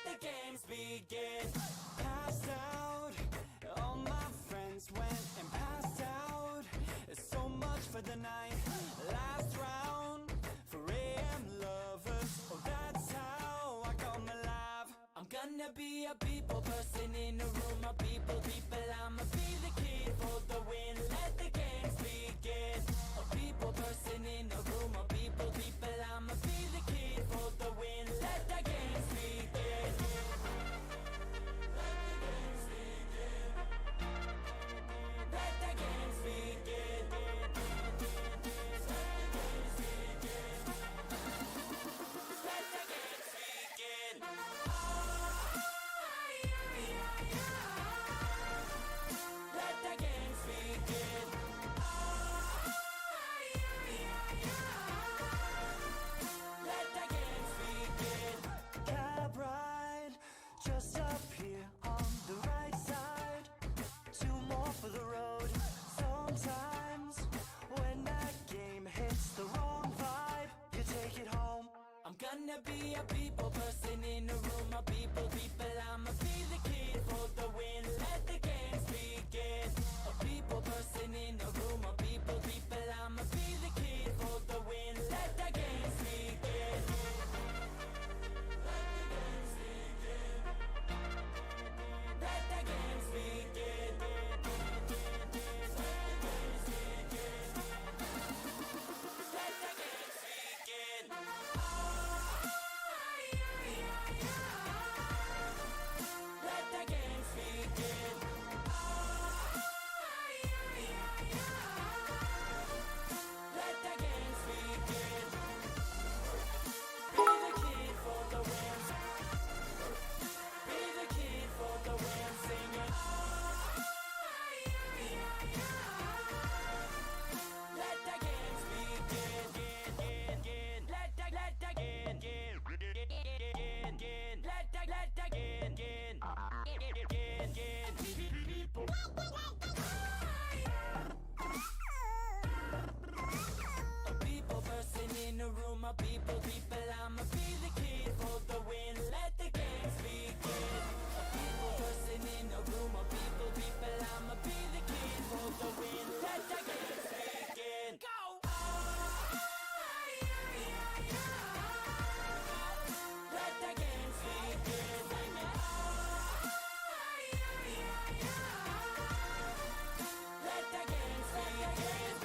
the games begin. Passed out, all my friends went and passed out. So much for the night. Last round for AM lovers. Oh, that's how I come alive. I'm gonna be a people person in a room of people. I'ma be the kid for the win. Let the games begin. A people person in a room of people. I'ma be the kid for the win. Let the games begin. Let the games begin. Let the games begin. Let the games begin. Let the games begin. Cab ride, just up here on the right side. Two more for the road. Sometimes when that game hits the wrong vibe, you take it home. I'm gonna be a people person in a room of people. I'ma be the kid for the win. Let the games begin. A people person in a room of people. I'ma be the kid for the win. Let the games begin. Let the games begin. Let the games begin. Let the games begin. Let the games begin. Be the kid for the win. Be the kid for the win. Sing it. Let the games begin. Let the games begin. Let the a people person in a room of people. I'ma be the kid for the win. Let the games begin. A people person in a room of people. I'ma be the kid for the win. Let the games begin. Go! Let the games begin. Let the games begin.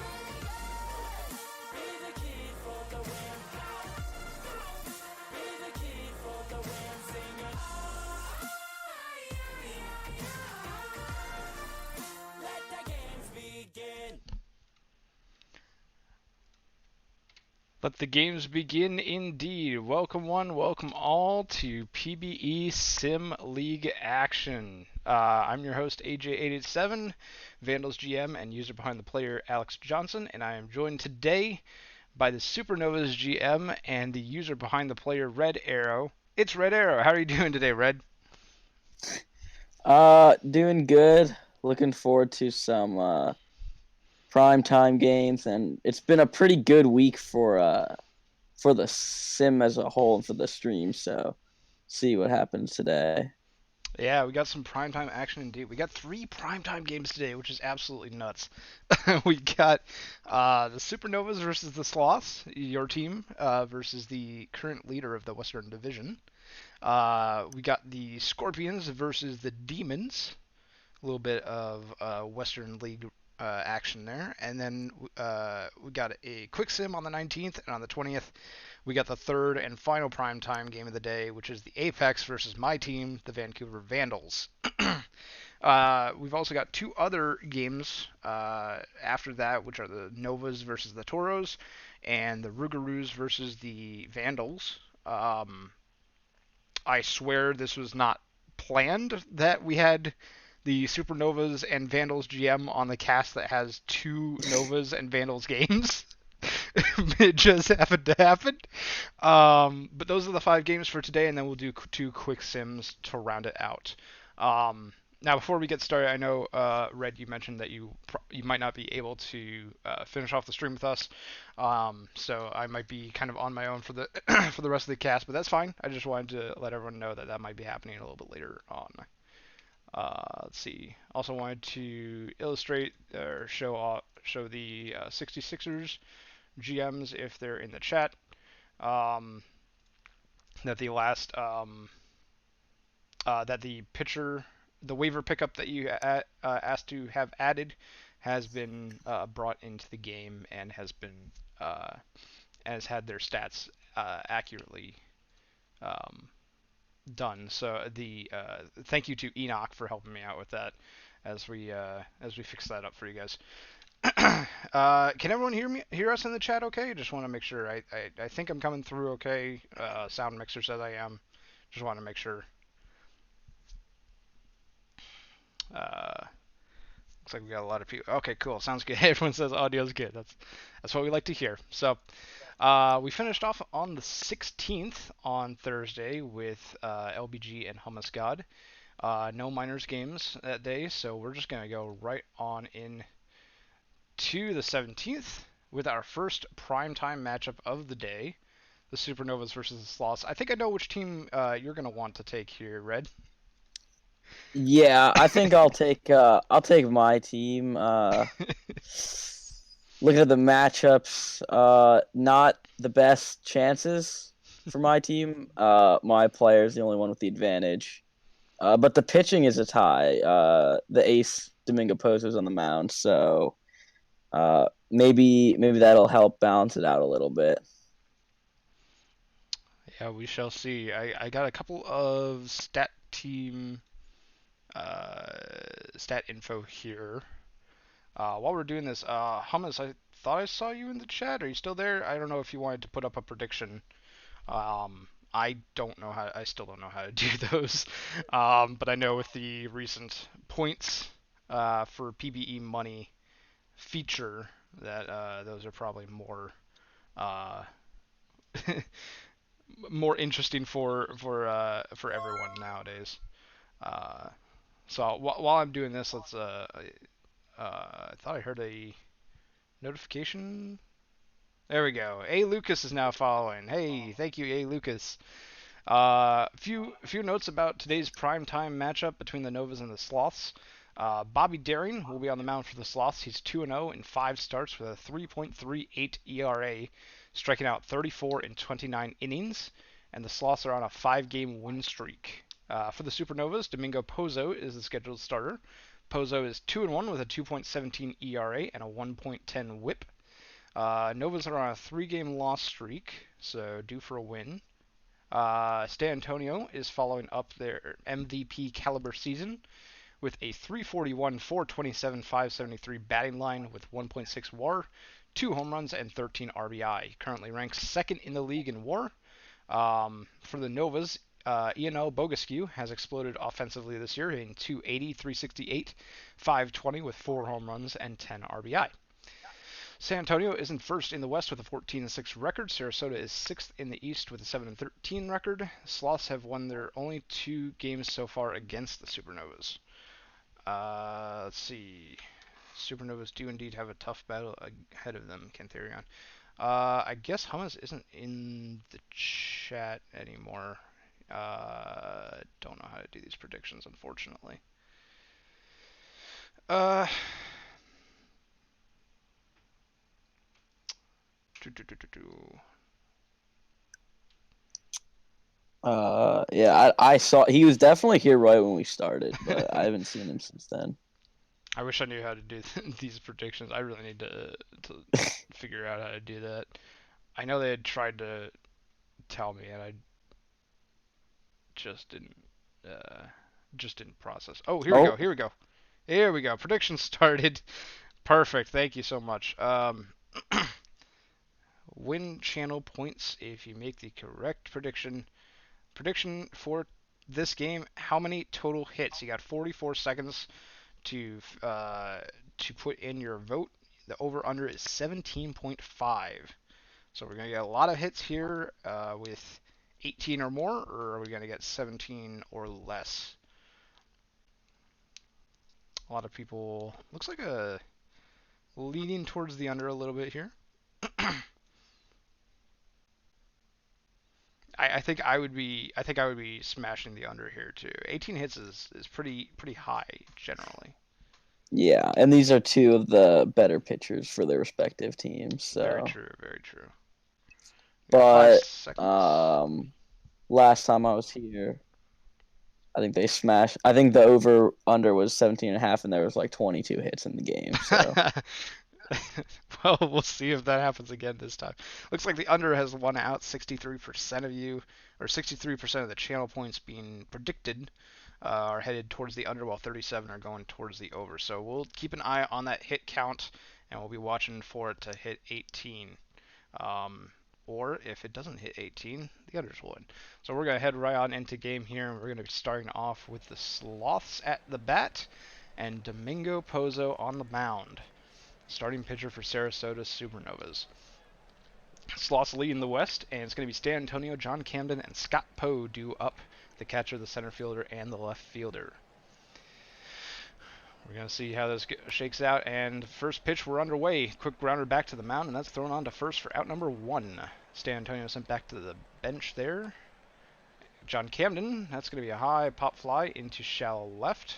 Be the kid for the win. Be the kid for the win. Sing it. Let the games begin. Let the games begin indeed. Welcome one, welcome all to PBE Sim League action. I'm your host AJ887, Vandals GM and user behind the player Alex Johnson, and I am joined today by the Supernovas GM and the user behind the player Red Arrow. It's Red Arrow. How are you doing today, Red? Doing good. Looking forward to some primetime games, and it's been a pretty good week for the sim as a whole and for the stream. So, see what happens today. Yeah, we got some primetime action indeed. We got 3 primetime games today, which is absolutely nuts. We got the Supernovas versus the Sloths, your team, versus the current leader of the Western Division. We got the Scorpions versus the Demons. A little bit of Western League action there. And then we got a quick sim on the 19th, and on the 20th, we got the third and final primetime game of the day, which is the Apex versus my team, the Vancouver Vandals. We've also got 2 other games after that, which are the Novas versus the Toros, and the Rougarous versus the Vandals. I swear this was not planned that we had the Supernovas and Vandals GM on the cast that has 2 Novas and Vandals games. It just happened to happen. But those are the 5 games for today, and then we'll do 2 quick sims to round it out. Now, before we get started, I know Red, you mentioned that you might not be able to finish off the stream with us, so I might be kind of on my own for the for the rest of the cast, but that's fine. I just wanted to let everyone know that that might be happening a little bit later on. Let's see. Also wanted to illustrate or show the 66ers GMs if they're in the chat. Um, that the last that the pitcher, the waiver pickup that you asked to have added, has been brought into the game and uh, has had their stats accurately um, done. So the thank you to Enoch for helping me out with that as we fix that up for you guys. Can everyone hear us in the chat? Okay, just want to make sure. I think I'm coming through okay. Sound mixer says I am. Just want to make sure. Uh, Looks like we got a lot of people. Okay, cool. Sounds good. Everyone says audio's good. That's what we like to hear. So, we finished off on the 16th on Thursday with LBG and Hummus God. No minors games that day, so we're just gonna go right on in to the 17th with our first primetime matchup of the day, the Supernovas versus the Sloths. I think I know which team you're gonna want to take here, Red. Yeah, I think I'll take my team. Looking at the matchups, not the best chances for my team. My player is the only one with the advantage. But the pitching is a tie. The ace Domingo Pozo's on the mound, so maybe that'll help balance it out a little bit. Yeah, we shall see. I got a couple of uh, stat info here. While we're doing this, Hummus, I thought I saw you in the chat. Are you still there? I don't know if you wanted to put up a prediction. I don't know how. I still don't know how to do those. But I know with the recent points for PBE money feature that those are probably uh, more interesting for everyone nowadays. Uh, so while I'm doing this, let's. I thought I heard a notification. There we go. A Lucas is now following. Hey, thank you, A Lucas. Few notes about today's prime time matchup between the Novas and the Sloths. Bobby Daring will be on the mound for the Sloths. He's 2-0 in 5 starts with a 3.38 ERA, striking out 34 in 29 innings, and the Sloths are on a 5-game win streak. For the Supernovas, Domingo Pozo is the scheduled starter. Pozo is 2-1 with a 2.17 ERA and a 1.10 WHIP. Novas are on a 3-game loss streak, so due for a win. Stan Antonio is following up their MVP caliber season with a 341, 427, 573 batting line with 1.6 WAR, 2 home runs, and 13 RBI. Currently ranks second in the league in WAR. For the Novas, Ian Bogascu has exploded offensively this year, hitting 280, 368, 520 with 4 home runs and 10 RBI. San Antonio is in first in the West with a 14-6 record. Sarasota is sixth in the East with a 7-13 record. Sloths have won their only 2 games so far against the Supernovas. Let's see. Supernovas do indeed have a tough battle ahead of them, Cantherion. I guess Hummus isn't in the chat anymore. Don't know how to do these predictions, unfortunately. Uh, do, do, do, do, do. Yeah, I saw he was definitely here right when we started, but I haven't seen him since then. I wish I knew how to do these predictions. I really need to figure out how to do that. I know they had tried to tell me, and I just didn't uh, just didn't process. Oh, here we go. Oh, Here we go. Here we go. Predictions started. Perfect. Thank you so much. Win channel points if you make the correct prediction. Prediction for this game: how many total hits? You got 44 seconds to put in your vote. The over under is 17.5. So we're gonna get a lot of hits here with 18 or more, or are we gonna get 17 or less? A lot of people looks like a leaning towards the under a little bit here. I think I would be smashing the under here too. 18 hits is pretty high generally. Yeah, and these are two of the better pitchers for their respective teams. Very So, true, very true. We got five but seconds. last time I was here, I think they smashed. I think the over under was 17 and a half, and there was like 22 hits in the game. So Well, we'll see if that happens again this time. Looks like the under has won out 63% of you, or 63% of the channel points being predicted are headed towards the under, while 37 are going towards the over. So we'll keep an eye on that hit count, and we'll be watching for it to hit 18. Um, or if it doesn't hit 18, the unders will win. So we're going to head right on into game here, and we're going to be starting off with the Sloths at the bat and Domingo Pozo on the mound. Starting pitcher for Sarasota Supernovas. Sloths lead in the West, and it's going to be Stan Antonio, John Camden, and Scott Poe due up, the catcher, the center fielder, and the left fielder. We're going to see how this shakes out, and first pitch, we're underway. Quick grounder back to the mound, and that's thrown on to first for out number 1. Stan Antonio sent back to the bench there. John Camden, that's going to be a high pop fly into shallow left.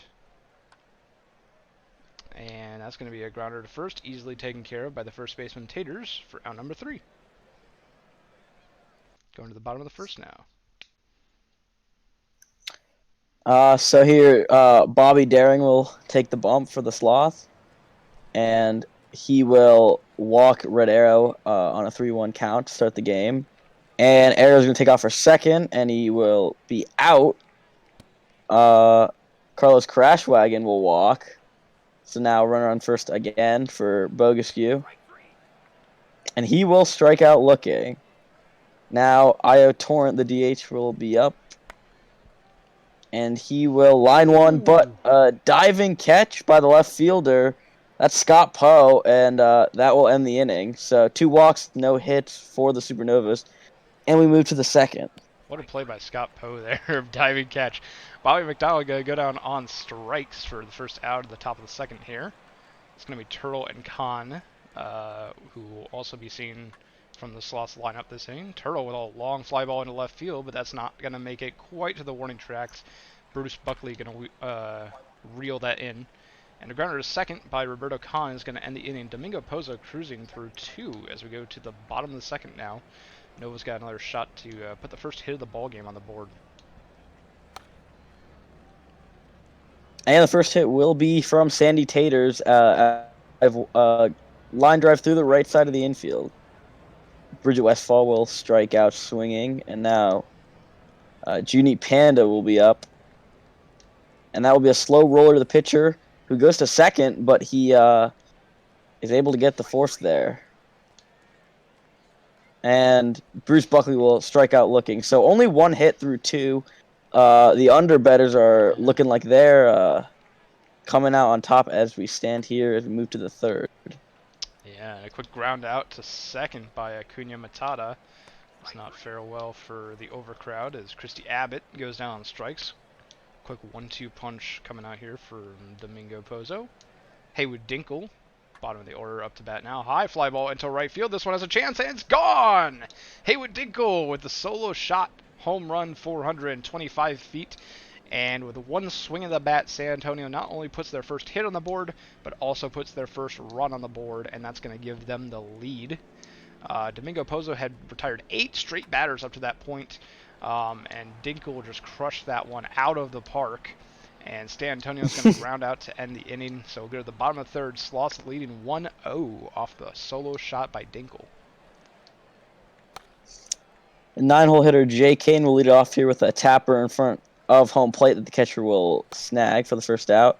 And that's going to be a grounder to first, easily taken care of by the first baseman Taters for out number 3. Going to the bottom of the first now. so here, Bobby Daring will take the bump for the Sloth, and he will walk Red Arrow on a 3-1 count to start the game. And Arrow's going to take off for second, and he will be out. Carlos Crashwagon will walk. So now runner on first again for Bogescu. And he will strike out looking. Now Io Torrent, the DH, will be up. And he will line one, but a diving catch by the left fielder. That's Scott Poe, and that will end the inning. So 2 walks, no hits for the Supernovas. And we move to the second. What a play by Scott Poe there, diving catch. Bobby McDowell going to go down on strikes for the first out at the top of the second here. It's going to be Turtle and Khan, who will also be seen from the Sloths lineup this inning. Turtle with a long fly ball into left field, but that's not going to make it quite to the warning tracks. Bruce Buckley going to reel that in. And a grounder to second by Roberto Khan is going to end the inning. Domingo Pozo cruising through 2 as we go to the bottom of the second now. Nova's got another shot to put the first hit of the ball game on the board. And the first hit will be from Sandy Taters. Line drive through the right side of the infield. Bridget Westfall will strike out swinging. And now Junie Panda will be up. And that will be a slow roller to the pitcher, who goes to second, but he is able to get the force there. And Bruce Buckley will strike out looking. So only 1 hit through 2. The underbetters are looking like they're coming out on top as we stand here as we move to the third. Yeah, and a quick ground out to second by Acuna Matata. It's not farewell for the overcrowd as Christy Abbott goes down on strikes. Quick 1-2 punch coming out here for Domingo Pozo. Haywood Dinkle, bottom of the order, up to bat now. High fly ball into right field. This one has a chance, and it's gone! Haywood Dinkle with the solo shot. Home run, 425 feet. And with one swing of the bat, San Antonio not only puts their first hit on the board, but also puts their first run on the board, and that's going to give them the lead. Domingo Pozo had retired 8 straight batters up to that point, and Dinkle just crushed that one out of the park. And Stan Antonio's going to ground out to end the inning. So we'll go to the bottom of the third. Sloths leading 1-0 off the solo shot by Dinkle. 9-hole hitter Jay Kane will lead it off here with a tapper in front of home plate that the catcher will snag for the first out.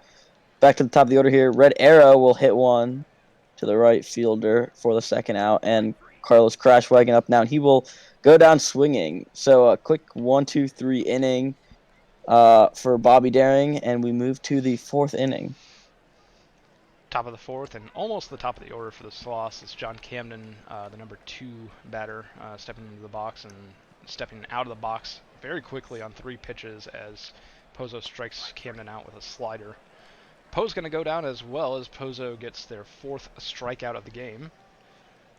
Back to the top of the order here. Red Arrow will hit one to the right fielder for the second out. And Carlos Crashwagon up now, and he will go down swinging. So a quick 1-2-3 inning for Bobby Daring, and we move to the 4th inning. Top of the 4th, and almost the top of the order for the Sloths is John Camden, the number 2 batter, stepping into the box and stepping out of the box very quickly on 3 pitches as Pozo strikes Camden out with a slider. Poe's going to go down as well as Pozo gets their 4th strikeout of the game.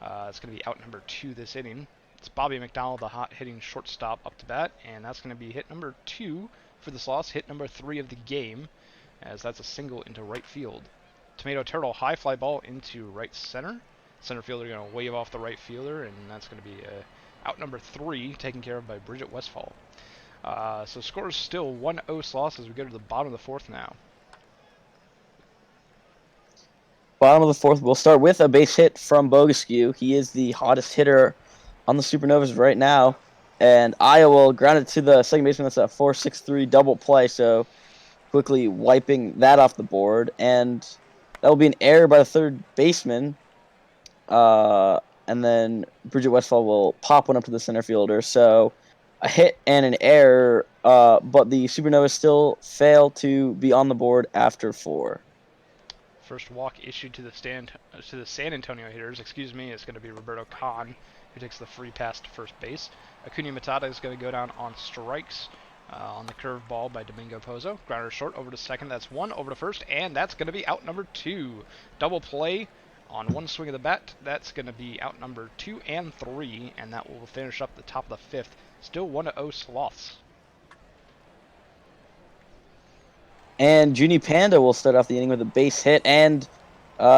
It's going to be out number 2 this inning. It's Bobby McDonald, the hot hitting shortstop, up to bat, and that's going to be hit number 2 for this loss, hit number 3 of the game, as that's a single into right field. Tomato Turtle, high fly ball into right center. Center fielder going to wave off the right fielder, and that's going to be out number 3, taken care of by Bridget Westfall. So score is still 1-0 Sloss as we go to the bottom of the 4th now. Bottom of the 4th, we'll start with a base hit from Bogescu. He is the hottest hitter on the Supernovas right now. And Iowa will ground it to the second baseman. That's a 4-6-3 double play, so quickly wiping that off the board. And that will be an error by the third baseman. And then Bridget Westfall will pop one up to the center fielder. So a hit and an error, but the Supernovas still fail to be on the board after 4. First walk issued to the San Antonio hitters. Excuse me, it's going to be Roberto Khan, who takes the free pass to first base. Acuna Matata is going to go down on strikes on the curve ball by Domingo Pozo. Grounder short over to second. That's 1 over to first, and that's going to be out number 2. Double play on one swing of the bat. That's going to be out number 2 and 3, and that will finish up the top of the 5th. Still 1-0 Sloths. And Junie Panda will start off the inning with a base hit, and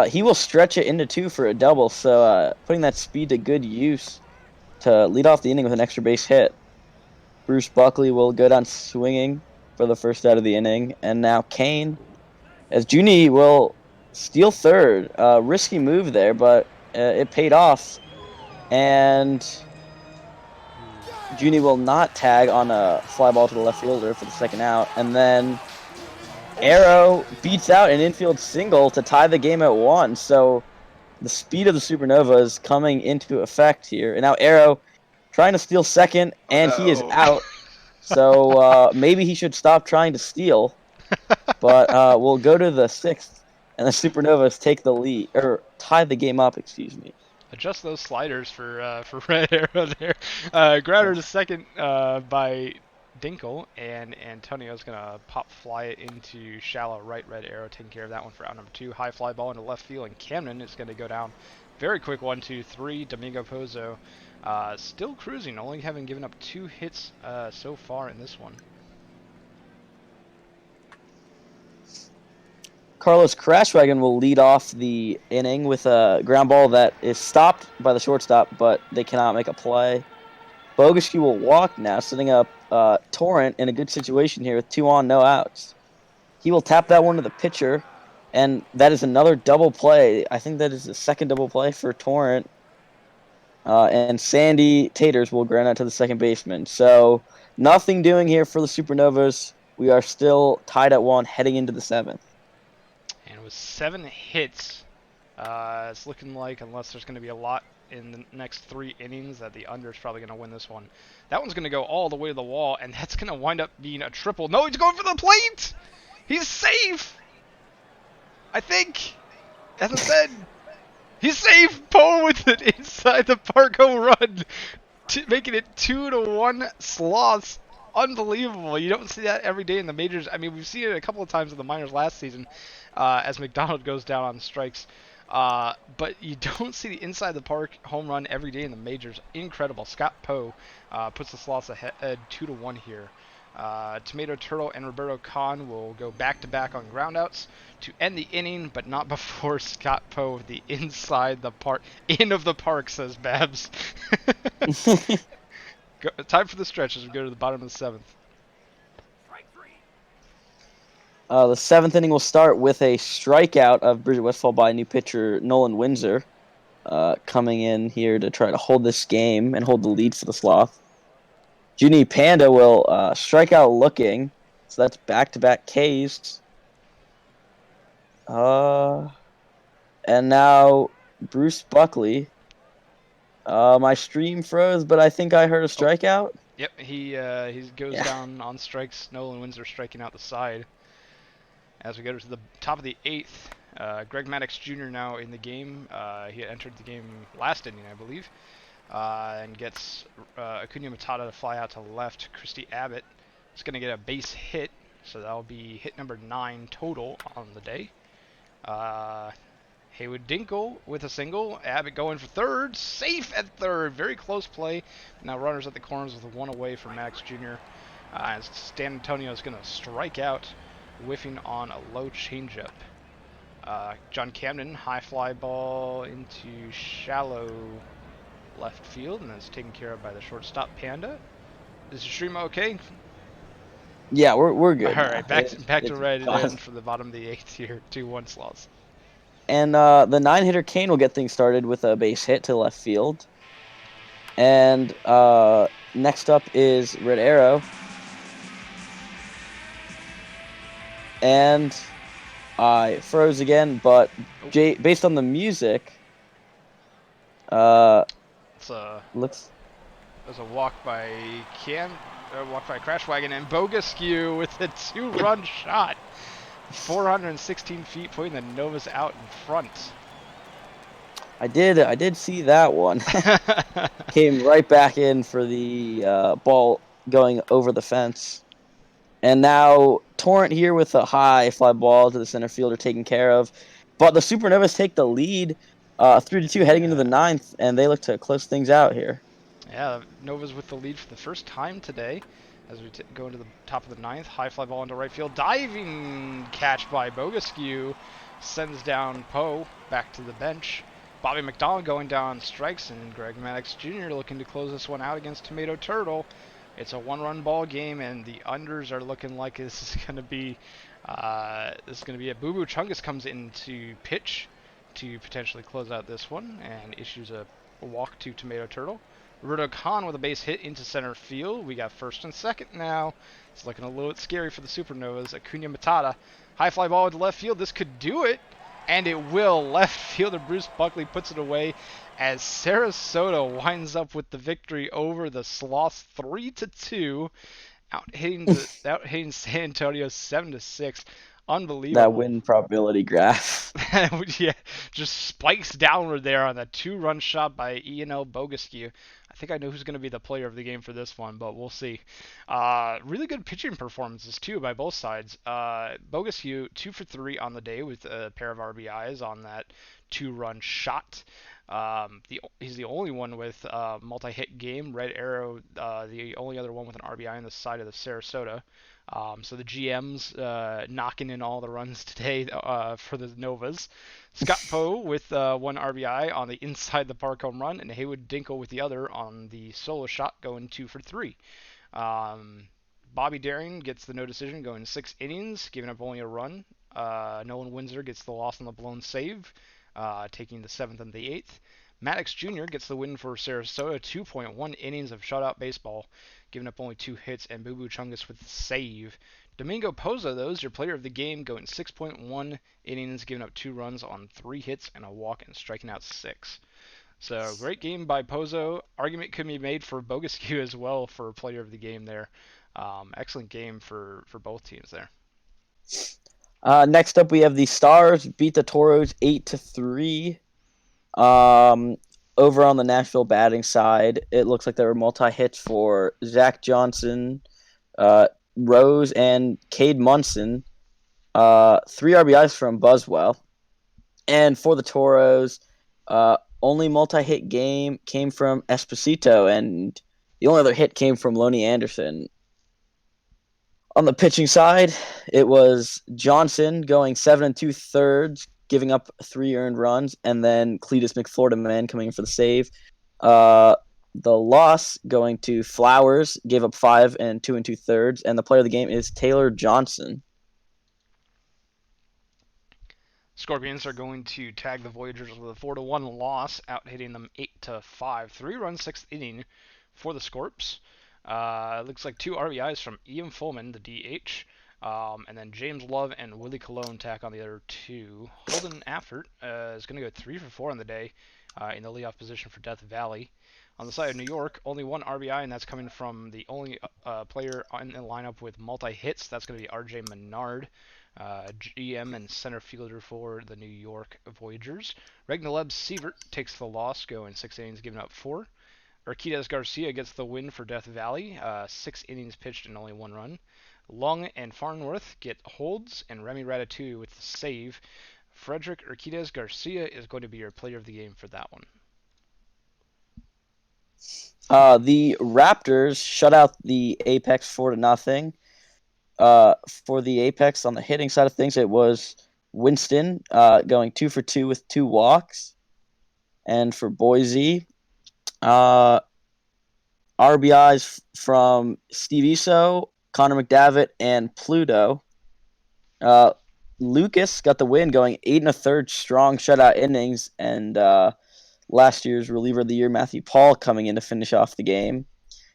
he will stretch it into 2 for a double, so putting that speed to good use to lead off the inning with an extra base hit. Bruce Buckley will go down swinging for the first out of the inning, and now Kane, as Junie will steal third. Risky move there, but it paid off, and Junie will not tag on a fly ball to the left fielder for the second out, and then Arrow beats out an infield single to tie the game at 1. So the speed of the Supernovas coming into effect here. And now Arrow trying to steal second, and he is out. So maybe he should stop trying to steal. But we'll go to the 6th, and the Supernovas take the lead, or tie the game up, excuse me. Adjust those sliders for Red Arrow there. Grounder to second by Dinkle, and Antonio's going to pop fly it into shallow right. Red Arrow taking care of that one for out number 2. High fly ball into left field, and Camden is going to go down. Very quick 1-2-3. Domingo Pozo still cruising, only having given up 2 hits so far in this one. Carlos Crashwagon will lead off the inning with a ground ball that is stopped by the shortstop, but they cannot make a play. Bogescu will walk now, setting up Torrent in a good situation here with 2 on, no outs. He will tap that one to the pitcher, and that is another double play. I think that is the second double play for Torrent. And Sandy Taters will ground out to the second baseman. So nothing doing here for the Supernovas. We are still tied at 1 heading into the 7th. And with 7 hits, it's looking like, unless there's going to be a lot in the next 3 innings, that the under is probably going to win this one. That one's going to go all the way to the wall, and that's going to wind up being a triple. No, he's going for the plate! He's safe! I think! As I said, he's safe! Poe with it inside the park home run, making it 2-1 Sloths. Unbelievable. You don't see that every day in the majors. I mean, we've seen it a couple of times in the minors last season as McDonald goes down on strikes. But you don't see the inside the park home run every day in the majors. Incredible. Scott Poe puts the Sloths ahead 2-1 here. Tomato Turtle and Roberto Khan will go back-to-back on groundouts to end the inning, but not before Scott Poe, the inside the park, in of the park, says Babs. Time for the stretch as we go to the bottom of the 7th. The 7th inning will start with a strikeout of Bridget Westfall by new pitcher Nolan Windsor, coming in here to try to hold this game and hold the lead for the Sloth. Junie Panda will strike out looking, so that's back-to-back Ks. And now Bruce Buckley. My stream froze, but I think I heard a strikeout. Yep, he goes down on strikes. Nolan Windsor striking out the side. As we go to the top of the 8th, Greg Maddox Jr. now in the game. He had entered the game last inning, I believe, and gets Acuna Matata to fly out to left. Christy Abbott is going to get a base hit So that'll be hit number 9 total on the day. Uh, Haywood Dinkle with a single. Abbott going for third. Safe at third. Very close play. Now runners at the corners with one away from Max Jr. Stan Antonio is going to strike out, whiffing on a low changeup. John Camden, high fly ball into shallow left field, and that's taken care of by the shortstop Panda. Is the stream okay? Yeah, we're All good right, now. back to It's red it fine. ends for the bottom of the eighth here. 2-1 slots. And the nine-hitter Kane will get things started with a base hit to left field. And next up is Red Arrow. And I froze again, but based on the music, uh, It's a looks there's a walk by walk by Crash Wagon and Bogaskew with a 2-run shot, 416 feet, putting the Novas out in front. I did see that one. Came right back in for the ball going over the fence. And now Torrent here with a high fly ball to the center fielder taken care of. But the Supernovas take the lead 3-2 heading into the Yeah. ninth, and they look to close things out here. Yeah, Nova's with the lead for the first time today. As we go into the top of the ninth, high fly ball into right field, diving catch by Bogaskew sends down Poe back to the bench. Bobby McDonald going down strikes, and Greg Maddox Jr. looking to close this one out against Tomato Turtle. It's a one-run ball game, and the unders are looking like this is going to be it. Boo Boo Chungus comes in to pitch to potentially close out this one, and issues a walk to Tomato Turtle. Roberto Khan with a base hit into center field. We got first and second now. It's looking a little bit scary for the Supernovas. Acuna Matata. High fly ball into left field. This could do it. And it will. Left fielder Bruce Buckley puts it away as Sarasota winds up with the victory over the Sloths 3-2. Out hitting San Antonio 7-6. That Unbelievable. win probability graph. Yeah, just spikes downward there on that 2-run shot by Ian Bogaskew. I think I know who's going to be the player of the game for this one, but we'll see. Really good pitching performances too by both sides. Bogaskew 2 for 3 on the day with a pair of RBIs on that 2-run shot. He's the only one with multi-hit game. Red Arrow, the only other one with an RBI on the side of the Sarasota. So the GM's knocking in all the runs today for the Novas. Scott Poe with one RBI on the inside the park home run, and Haywood Dinkle with the other on the solo shot, going 2 for 3. Bobby Daring gets the no decision, going 6 innings, giving up only a run. Nolan Windsor gets the loss on the blown save, taking the 7th and the 8th. Maddox Jr. gets the win for Sarasota, 2.1 innings of shutout baseball, giving up only 2 hits, and Boo Boo Chungus with the save. Domingo Pozo, though, is your player of the game, going 6.1 innings, giving up 2 runs on 3 hits and a walk, and striking out 6. So great game by Pozo. Argument could be made for Bogaskew as well for player of the game there. Excellent game for both teams there. Next up, we have the Stars beat the Toros 8-3. Over on the Nashville batting side, it looks like there were multi-hits for Zach Johnson, Rose, and Cade Munson. 3 RBIs from Buswell. And for the Toros, only multi-hit game came from Esposito, and the only other hit came from Loney Anderson. On the pitching side, it was Johnson going 7 2/3, giving up 3 earned runs, and then Cletus McFlorida Man coming in for the save. The loss going to Flowers, gave up 5 and 2 2/3, and the player of the game is Taylor Johnson. Scorpions are going to tag the Voyagers with a 4-1 loss, out hitting them 8-5. 3-run 6th inning for the Scorps. Looks like 2 RBIs from Ian Fullman, the DH, and then James Love and Willie Colon tack on the other 2. Holden Affert is going to go 3 for 4 on the day in the leadoff position for Death Valley. On the side of New York, only 1 RBI, and that's coming from the only player in the lineup with multi-hits. That's going to be R.J. Menard, GM and center fielder for the New York Voyagers. Regnaleb Sievert takes the loss, going 6 innings, giving up 4. Urquidez Garcia gets the win for Death Valley, 6 innings pitched and only 1 run. Long and Farnworth get holds, and Remy Ratatouille with the save. Frederick Urquidez Garcia is going to be your player of the game for that one. The Raptors shut out the Apex 4-0. For the Apex on the hitting side of things, it was Winston going 2 for 2 with 2 walks, and for Boise, uh, RBIs from Steve Iso, Connor McDavitt, and Pluto. Uh, Lucas got the win, going 8 1/3 strong shutout innings, and last year's reliever of the year, Matthew Paul, coming in to finish off the game.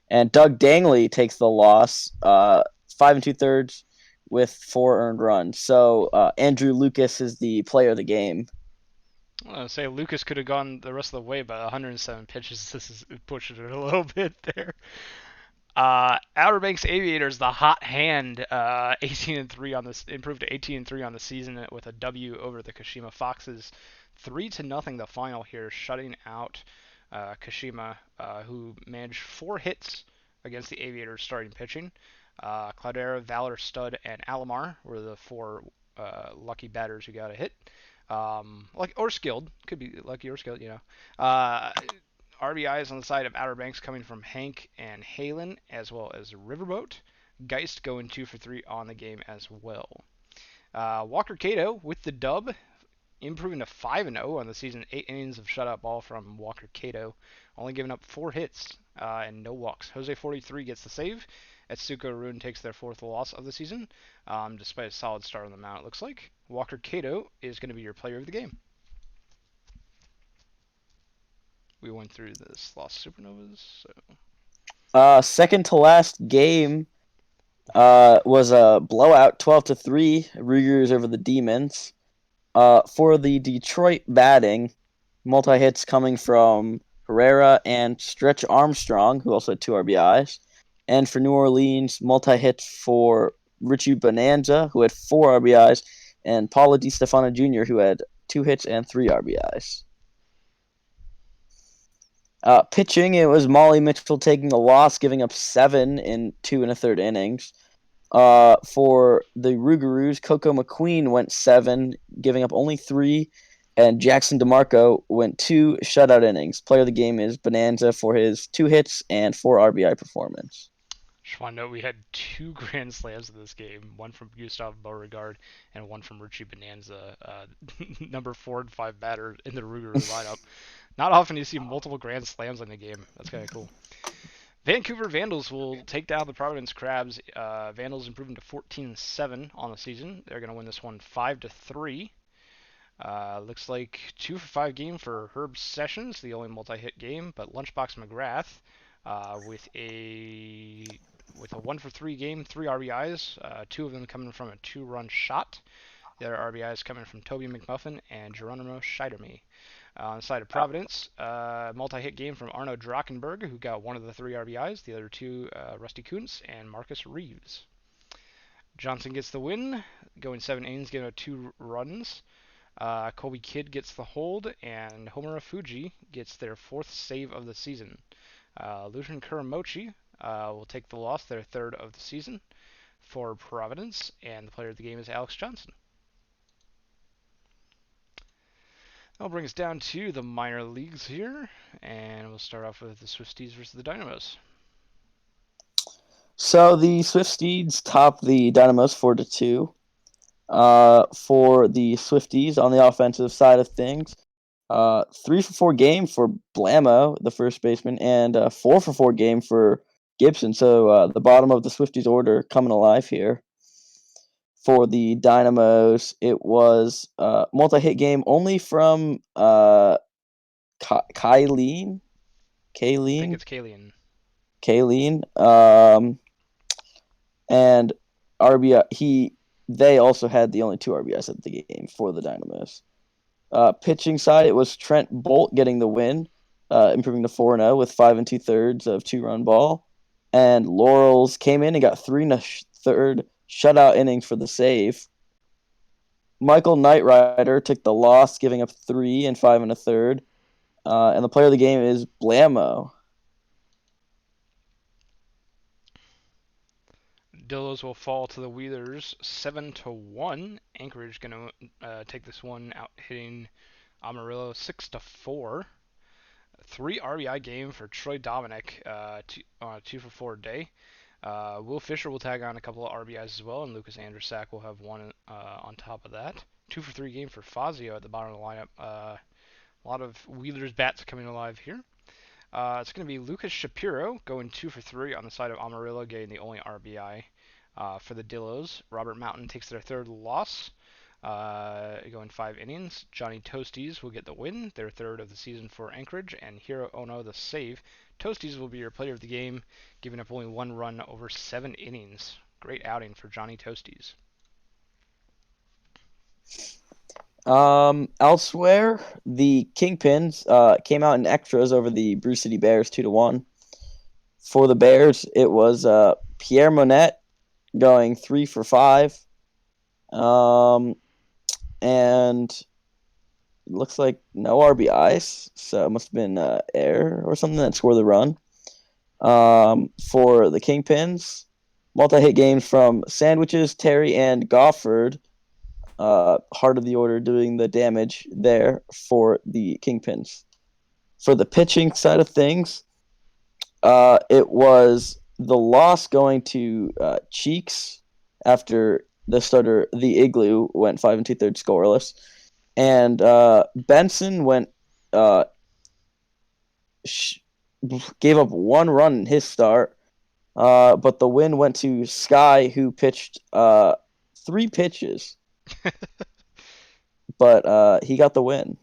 And Doug Dangley takes the loss, 5 2/3 with 4 earned runs. So Andrew Lucas is the player of the game. I say Lucas could have gone the rest of the way, but 107 pitches. This is pushing it a little bit there. Outer Banks Aviators, the hot hand, 18-3 on this, improved to 18-3 on the season with a W over the Kashima Foxes, 3-0 the final here, shutting out Kashima, who managed 4 hits against the Aviators starting pitching. Cloudera, Valor, Stud, and Alamar were the 4 lucky batters who got a hit. Lucky or skilled, could be lucky or skilled, you know. RBIs on the side of Outer Banks coming from Hank and Halen, as well as Riverboat. Geist going 2 for 3 on the game as well. Walker Cato with the dub, improving to 5-0 on the season. 8 innings of shutout ball from Walker Cato, only giving up 4 hits and no walks. Jose 43 gets the save. Etsuko Rune takes their 4th loss of the season, despite a solid start on the mound, it looks like. Walker Cato is going to be your player of the game. We went through this Lost Supernovas. Second to last game was a blowout, 12-3. Rugers over the Demons. For the Detroit batting, multi-hits coming from Herrera and Stretch Armstrong, who also had 2 RBIs. And for New Orleans, multi-hit for Richie Bonanza, who had 4 RBIs, and Paulo Di Stefano Jr., who had 2 hits and 3 RBIs. Pitching, it was Molly Mitchell taking the loss, giving up 7 in 2 1/3 innings. For the Rougarous, Coco McQueen went 7, giving up only 3, and Jackson DeMarco went 2 shutout innings. Player of the game is Bonanza for his 2 hits and 4 RBI performance. Just want to note we had 2 grand slams in this game, one from Gustav Beauregard and one from Richie Bonanza, number 4 and 5 batter in the Rougarou lineup. Not often you see multiple grand slams in the game. That's kind of cool. Vancouver Vandals will take down the Providence Crabs. Vandals improving to 14-7 on the season. They're going to win this one 5-3. Looks like 2 for 5 game for Herb Sessions, the only multi-hit game, but Lunchbox McGrath with a 1 for 3 game, 3 RBIs, 2 of them coming from a 2-run shot. The other RBIs coming from Toby McMuffin and Geronimo Scheiderme. On the side of Providence, multi-hit game from Arno Drachenberg, who got 1 of the 3 RBIs. The other 2, Rusty Kuntz and Marcus Reeves. Johnson gets the win, going 7 innings, giving up 2 runs. Colby Kidd gets the hold, and Homura Fuji gets their 4th save of the season. Lucian Kuramochi will take the loss, their 3rd of the season for Providence, and the player of the game is Alex Johnson. That'll bring us down to the minor leagues here, and we'll start off with the Swifties versus the Dynamos. So the Swifties top the Dynamos 4-2. For the Swifties on the offensive side of things, 3 for 4 game for Blamo, the first baseman, and 4 for 4 game for Gibson. So the bottom of the Swifties order coming alive here. For the Dynamos, it was multi-hit game only from Kylene. I think it's Kalian. And RBI. They also had the only 2 RBIs at the game for the Dynamos. Pitching side, it was Trent Bolt getting the win, improving to 4-0 with 5 2/3 of 2-run ball. And Laurels came in and got 3 1/3 shutout innings for the save. Michael Knightrider took the loss, giving up 3 and 5 1/3. And the player of the game is Blamo. Dillos will fall to the Wheelers 7-1. Anchorage going to take this one out, hitting Amarillo 6-4. 3 RBI game for Troy Dominic, on a 2 for 4 day. Will Fisher will tag on a couple of RBIs as well, and Lucas Andrusak will have one on top of that. 2 for 3 game for Fazio at the bottom of the lineup. A lot of Wheelers bats coming alive here. It's going to be Lucas Shapiro going 2 for 3 on the side of Amarillo, getting the only RBI for the Dillos. Robert Mountain takes their third loss, going 5 innings. Johnny Toasties will get the win, their third of the season for Anchorage, and Hiro Ono the save. Toasties will be your player of the game, giving up only 1 run over 7 innings. Great outing for Johnny Toasties. Elsewhere, the Kingpins came out in extras over the Brew City Bears 2-1. For the Bears, it was Pierre Monette going 3 for 5. And it looks like no RBIs, so it must have been air or something that scored the run. For the Kingpins, multi-hit games from Sandwiches, Terry, and Gofford. Heart of the order doing the damage there for the Kingpins. For the pitching side of things, it was the loss going to Cheeks after the starter, the Igloo, went 5 2/3 scoreless. And Benson went gave up 1 run in his start, but the win went to Sky, who pitched 3 pitches. But he got the win.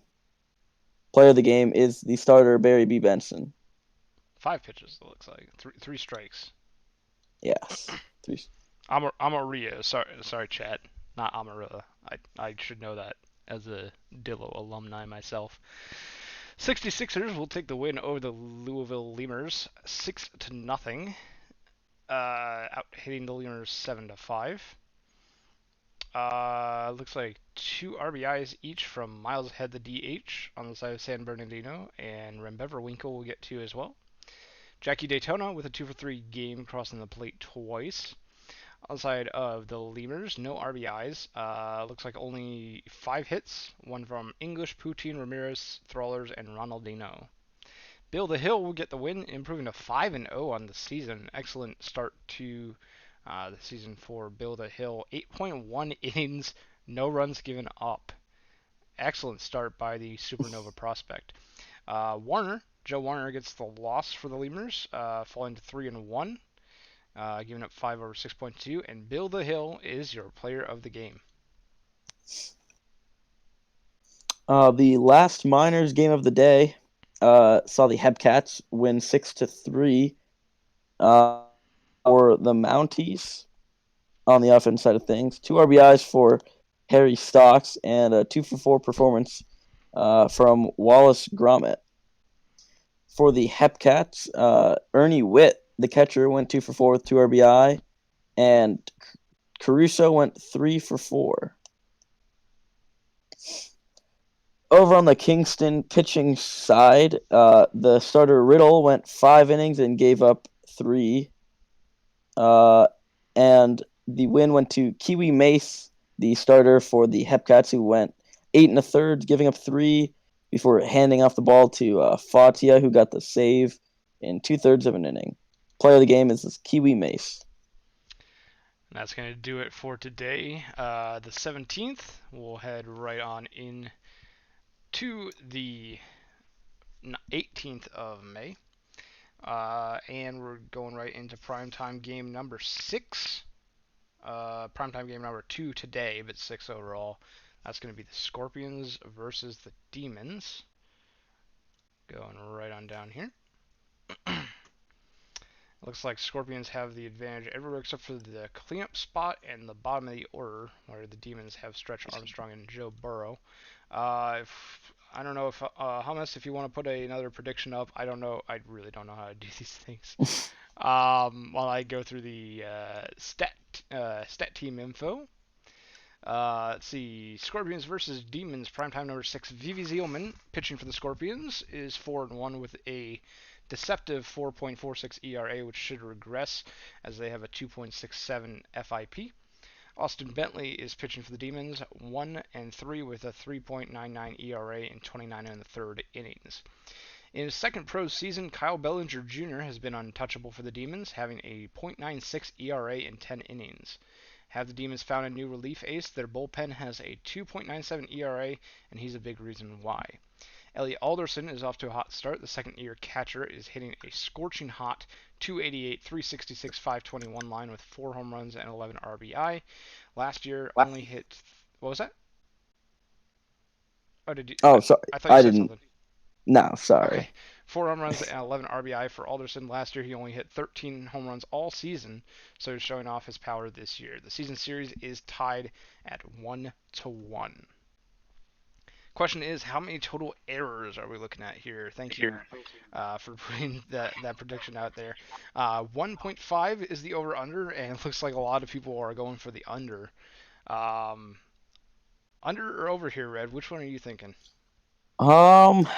Player of the game is the starter, Barry B. Benson. 5 pitches, it looks like. Three strikes. Yes. Amarillo. Sorry, chat. Not Amarillo. I should know that as a Dillo alumni myself. 66ers will take the win over the Louisville Lemurs 6-0. Out hitting the Lemurs 7-5. Looks like 2 RBIs each from Miles Head, the DH, on the side of San Bernardino, and Rembever Winkle will get 2 as well. Jackie Daytona with a 2 for 3 game, crossing the plate twice. On the side of the Lemurs, no RBIs. Looks like only 5 hits, 1 from English, Poutine, Ramirez, Thrallers, and Ronaldinho. Bill the Hill will get the win, improving to 5-0 on the season. Excellent start to the season for Bill the Hill. 8.1 innings, no runs given up. Excellent start by the Supernova prospect. Joe Warner gets the loss for the Lemurs, falling to 3-1, giving up 5 over 6.2, and Bill the Hill is your player of the game. The last Miners game of the day saw the Hebcats win 6-3 for the Mounties on the offense side of things. 2 RBIs for Harry Stocks and a 2-for-4 performance from Wallace Gromit. For the Hepcats, Ernie Witt, the catcher, went 2-for-4 with 2 RBI, and Caruso went 3-for-4. Over on the Kingston pitching side, the starter Riddle went 5 innings and gave up 3. And the win went to Kiwi Mace, the starter for the Hepcats, who went 8 1/3, giving up 3 before handing off the ball to Fatia, who got the save in 2/3 of an inning. Player of the game is this Kiwi Mace. And that's going to do it for today. The 17th, we'll head right on in to the 18th of May. And we're going right into primetime game number 6. Primetime game number 2 today, but 6 overall. That's going to be the Scorpions versus the Demons. Going right on down here. Looks like Scorpions have the advantage everywhere except for the cleanup spot and the bottom of the order, where the Demons have Stretch Armstrong and Joe Burrow. I don't know if Hummus, if you want to put another prediction up, I don't know. I really don't know how to do these things. While I go through the stat team info. Let's see. Scorpions versus Demons. Primetime number 6. Vivi Zielman, pitching for the Scorpions, is 4-1 with a deceptive 4.46 ERA, which should regress as they have a 2.67 FIP. Austin Bentley is pitching for the Demons, 1-3 with a 3.99 ERA in 29 and the third innings. In his second pro season, Kyle Bellinger Jr. has been untouchable for the Demons, having a .96 ERA in 10 innings. Have the Demons found a new relief ace? Their bullpen has a 2.97 ERA, and he's a big reason why. Elliot Alderson is off to a hot start. The second-year catcher is hitting a scorching hot 288, 366, 521 line with 4 home runs and 11 RBI. Last year only hit. What was that? Oh, did you? Oh, sorry. I thought you I said didn't. something. No, sorry. Okay. 4 home runs and 11 RBI for Alderson. Last year he only hit 13 home runs all season, so he's showing off his power this year. The season series is tied at 1-1. Question is, how many total errors are we looking at here? Thank you for putting that prediction out there. 1.5 is the over/under, and it looks like a lot of people are going for the under. Um, Under or over here, Red? Which one are you thinking? Um,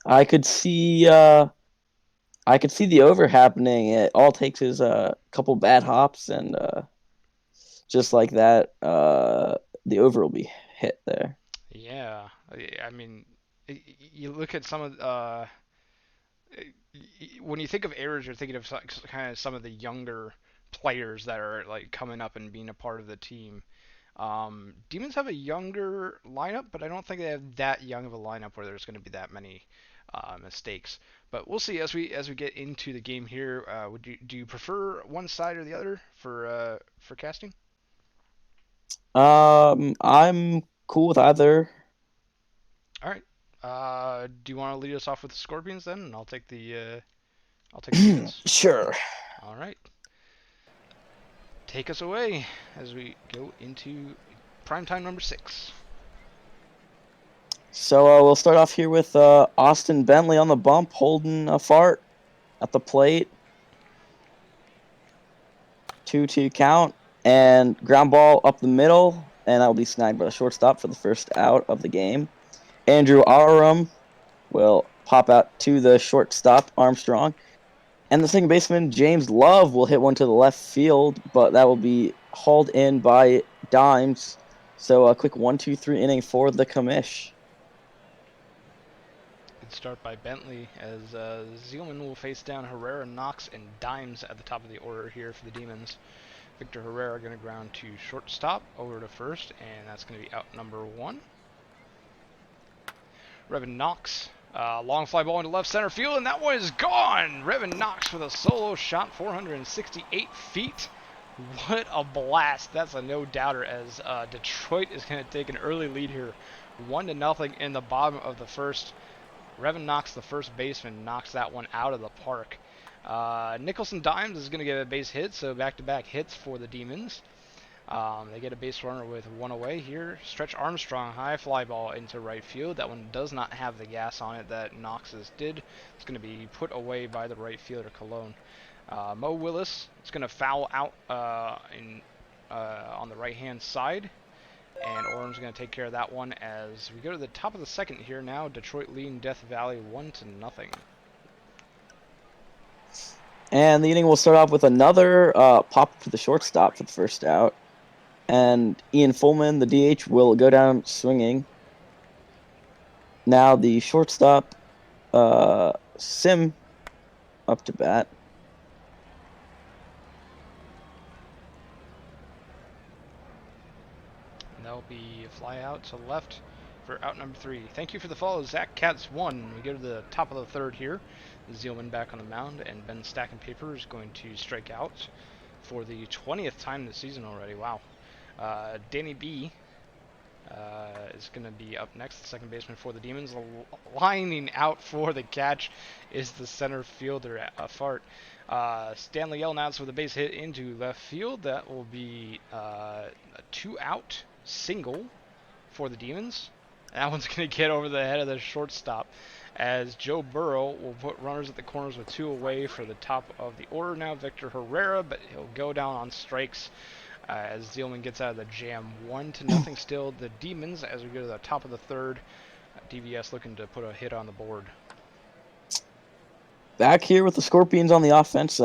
I could see. I could see the over happening. It all takes is a couple bad hops, and just like that, the over will be hit there. Yeah, I mean, you look at some of when you think of errors, you're thinking of kind of some of the younger players that are like coming up and being a part of the team. Demons have a younger lineup, but I don't think they have that young of a lineup where there's going to be that many mistakes. But we'll see as we get into the game here. Do you prefer one side or the other for casting? I'm cool with either. All right. Do you want to lead us off with the Scorpions then, and I'll take the Demons. Sure. All right. Take us away as we go into primetime number 6. So we'll start off here with Austin Bentley on the bump, holding a fart at the plate. 2-2 count, and ground ball up the middle, and that will be snagged by the shortstop for the first out of the game. Andrew Aram will pop out to the shortstop, Armstrong. And the second baseman, James Love, will hit one to the left field, but that will be hauled in by Dimes. So a quick 1-2-3 inning for the commish. Good start by Bentley as Zielman will face down Herrera, Knox, and Dimes at the top of the order here for the Demons. Victor Herrera going to ground to shortstop, over to first, and that's going to be out number 1. Revin Knox, long fly ball into left center field, and that one is gone! Revin Knox with a solo shot, 468 feet. What a blast! That's a no-doubter as Detroit is going to take an early lead here, 1-0 in the bottom of the first. Revin Knox, the first baseman, knocks that one out of the park. Nicholson Dimes is going to get a base hit, so back-to-back hits for the Demons. They get a base runner with one away here. Stretch Armstrong, high fly ball into right field. That one does not have the gas on it that Knox's did. It's going to be put away by the right fielder, Cologne. Mo Willis is going to foul out on the right-hand side. And Orem's going to take care of that one as we go to the top of the second here now. Detroit leading Death Valley 1-0. And the inning will start off with another pop to the shortstop for the first out. And Ian Fullman, the DH, will go down swinging. Now the shortstop, Sim, up to bat. And that'll be a fly out to left for out number 3. Thank you for the follow, Zach Katz 1. We go to the top of the third here. Zielman back on the mound, and Ben Stacking Paper is going to strike out for the 20th time this season already. Wow. Danny B is going to be up next, the second baseman for the Demons. Lining out for the catch is the center fielder, Fart. Stanley Yelnats with a base hit into left field. That will be a 2-out single for the Demons. That one's going to get over the head of the shortstop as Joe Burrow will put runners at the corners with 2 away for the top of the order now. Victor Herrera, but he'll go down on strikes as Zielman gets out of the jam. 1-0 still. The Demons as we go to the top of the third. DVS looking to put a hit on the board. Back here with the Scorpions on the offense,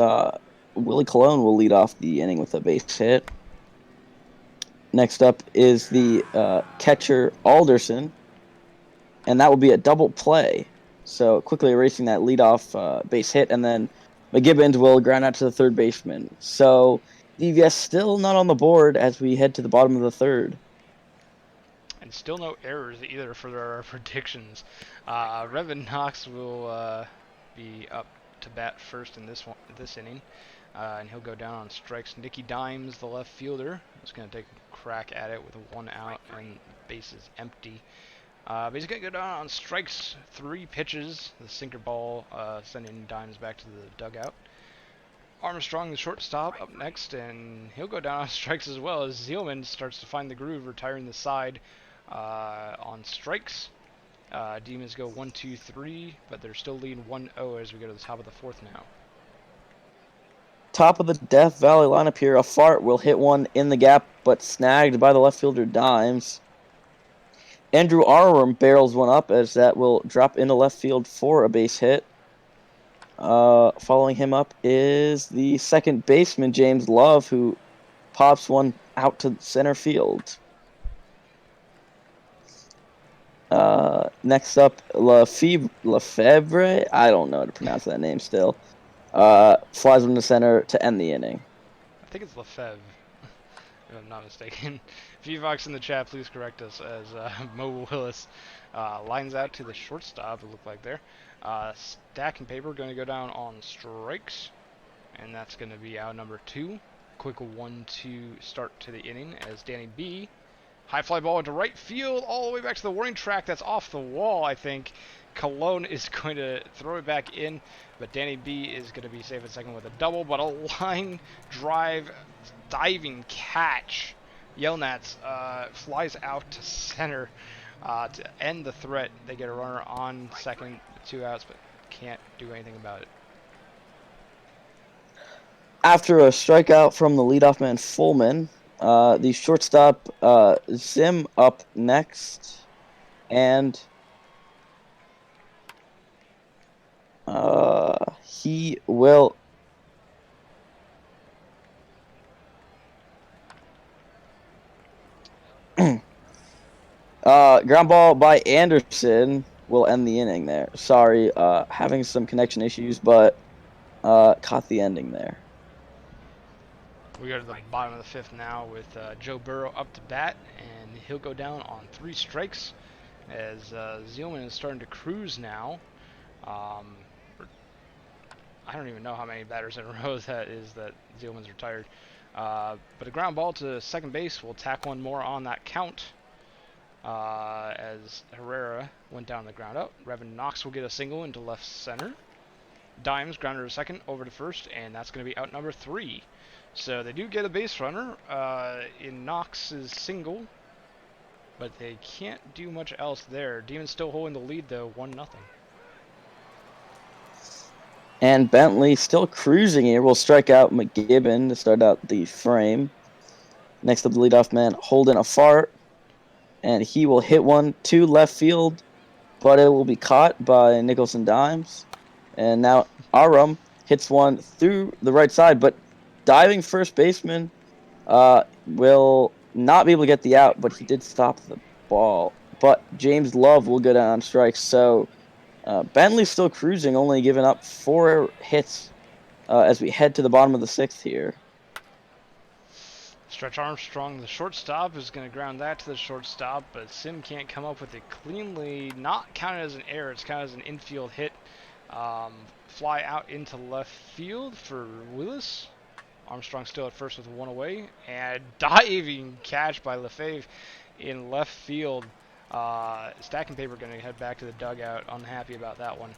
Willie Colon will lead off the inning with a base hit. Next up is the catcher Alderson, and that will be a double play. So quickly erasing that leadoff base hit, and then McGibbons will ground out to the third baseman. So DVS still not on the board as we head to the bottom of the third. And still no errors either for our predictions. Revan Knox will be up to bat first in this inning, and he'll go down on strikes. Nicky Dimes, the left fielder, is going to take a crack at it with a 1 out and bases empty. But he's going to go down on strikes, 3 pitches. The sinker ball sending Dimes back to the dugout. Armstrong, the shortstop, up next, and he'll go down on strikes as well as Zielman starts to find the groove, retiring the side on strikes. Demons go 1-2-3, but they're still leading 1-0 as we go to the top of the fourth now. Top of the Death Valley lineup here. A fart will hit one in the gap, but snagged by the left fielder Dimes. Andrew Aram barrels one up as that will drop into left field for a base hit. Following him up is the second baseman, James Love, who pops one out to center field. Next up, Lefebvre, I don't know how to pronounce that name still, flies one to center to end the inning. I think it's Lefebvre, if I'm not mistaken. Vivox in the chat, please correct us as Mo Willis lines out to the shortstop, it looked like there. Stack and Paper going to go down on strikes, and that's going to be out number 2. Quick 1-2 start to the inning as Danny B. High fly ball into right field, all the way back to the warning track. That's off the wall, I think. Cologne is going to throw it back in, but Danny B is going to be safe at second with a double, but a line drive diving catch. Yelnats flies out to center to end the threat. They get a runner on second, 2 outs, but can't do anything about it. After a strikeout from the leadoff man Fullman, the shortstop Zim up next, and he will ground ball by Anderson will end the inning there. Sorry, having some connection issues, but caught the ending there. We go to the bottom of the 5th now with Joe Burrow up to bat, and he'll go down on 3 strikes as Zielman is starting to cruise now. I don't even know how many batters in a row that is that Zielman's retired. But a ground ball to second base will tack one more on that count as Herrera went down the ground out. Revan Knox will get a single into left center. Dimes grounder to second, over to first, and that's going to be out number 3. So they do get a base runner in Knox's single, but they can't do much else there. Demons still holding the lead though, 1-0. And Bentley still cruising here. Will strike out McGibbon to start out the frame. Next up, the leadoff man holding a fart, and he will hit one to left field, but it will be caught by Nicholson Dimes. And now Aram hits one through the right side, but diving first baseman will not be able to get the out, but he did stop the ball. But James Love will go down on strikes. So Bentley's still cruising, only giving up 4 hits as we head to the bottom of the 6th here. Stretch Armstrong, the shortstop, is going to ground that to the shortstop, but Sim can't come up with it cleanly. Not counted as an error, it's counted as an infield hit. Fly out into left field for Willis. Armstrong still at first with 1 away, and diving catch by Lefebvre in left field. Stacking Paper going to head back to the dugout, unhappy about that one.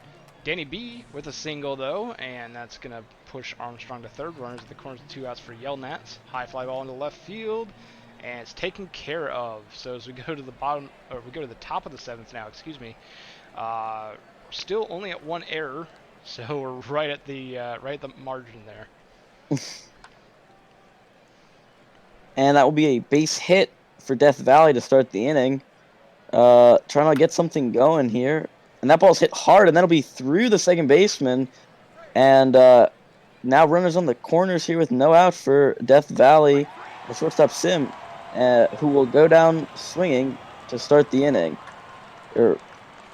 Danny B with a single though, and that's going to push Armstrong to third. Runners at the corners, 2 outs for Yelnats. High fly ball into left field, and it's taken care of. So as we go to the bottom, or we go to the top of the 7th now, excuse me. Still only at 1 error, so we're right at the margin there. And that will be a base hit for Death Valley to start the inning. Trying to get something going here. And that ball's hit hard, and that'll be through the second baseman. And now runners on the corners here with no out for Death Valley. The shortstop Sim, who will go down swinging to start the inning. Or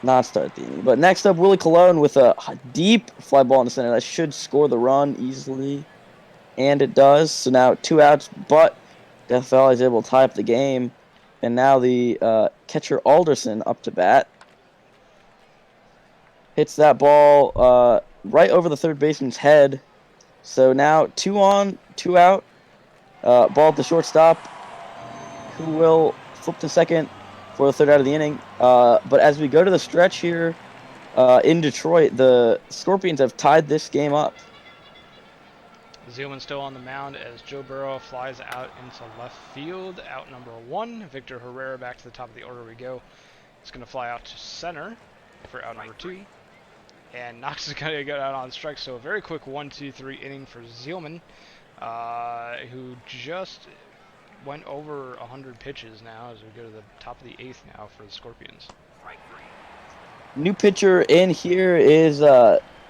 not start the inning. But next up, Willie Colon with a deep fly ball in the center that should score the run easily. And it does. So now 2 outs, but Death Valley is able to tie up the game. And now the catcher Alderson up to bat. Hits that ball right over the third baseman's head. So now 2 on, 2 out. Ball at the shortstop, who will flip to second for the third out of the inning. But as we go to the stretch here in Detroit, the Scorpions have tied this game up. Zealman still on the mound as Joe Burrow flies out into left field. Out number 1. Victor Herrera back to the top of the order we go. It's going to fly out to center for out number 2. And Knox is going to go out on strike. So a very quick 1-2-3 inning for Zealman, who just went over 100 pitches now as we go to the top of the 8th now for the Scorpions. New pitcher in here is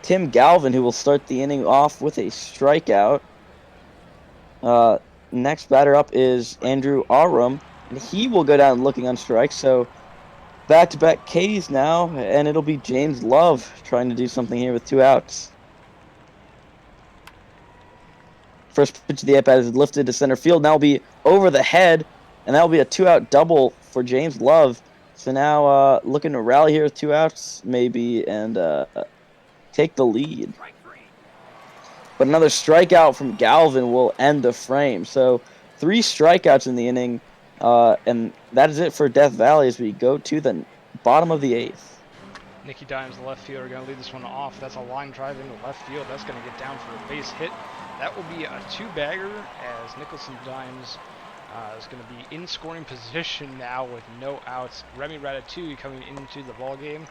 Tim Galvin, who will start the inning off with a strikeout. Next batter up is Andrew Arum, and he will go down looking on strike. So back-to-back Ks now, and it'll be James Love trying to do something here with 2 outs. First pitch of the at-bat is lifted to center field. Now will be over the head, and that will be a 2-out double for James Love. So now looking to rally here with 2 outs, maybe, and take the lead. But another strikeout from Galvin will end the frame. So 3 strikeouts in the inning, and that is it for Death Valley as we go to the bottom of the 8th. Nicky Dimes, the left fielder, going to lead this one off. That's a line drive into left field. That's going to get down for a base hit. That will be a 2-bagger as Nicholson Dimes is going to be in scoring position now with no outs. Remy Ratatouille coming into the ball game,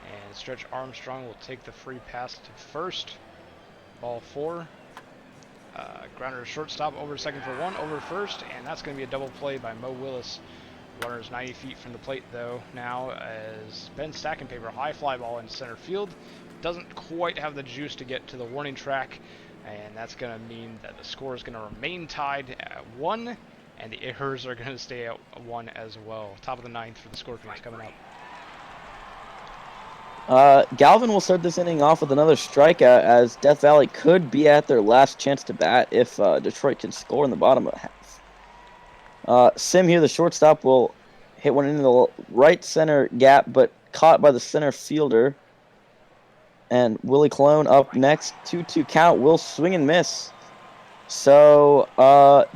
and Stretch Armstrong will take the free pass to first. Ball 4. Grounder to shortstop, over to second for 1, over to first, and that's going to be a double play by Mo Willis. Runners 90 feet from the plate, though, now as Ben Stackenpaper, high fly ball in center field. Doesn't quite have the juice to get to the warning track, and that's going to mean that the score is going to remain tied at 1, and the errors are going to stay at 1 as well. Top of the 9th for the Scorpions coming up. Galvin will start this inning off with another strikeout as Death Valley could be at their last chance to bat if Detroit can score in the bottom of the half. Sim here, the shortstop, will hit one into the right center gap, but caught by the center fielder. And Willie Colon up next, 2-2 count, will swing and miss. So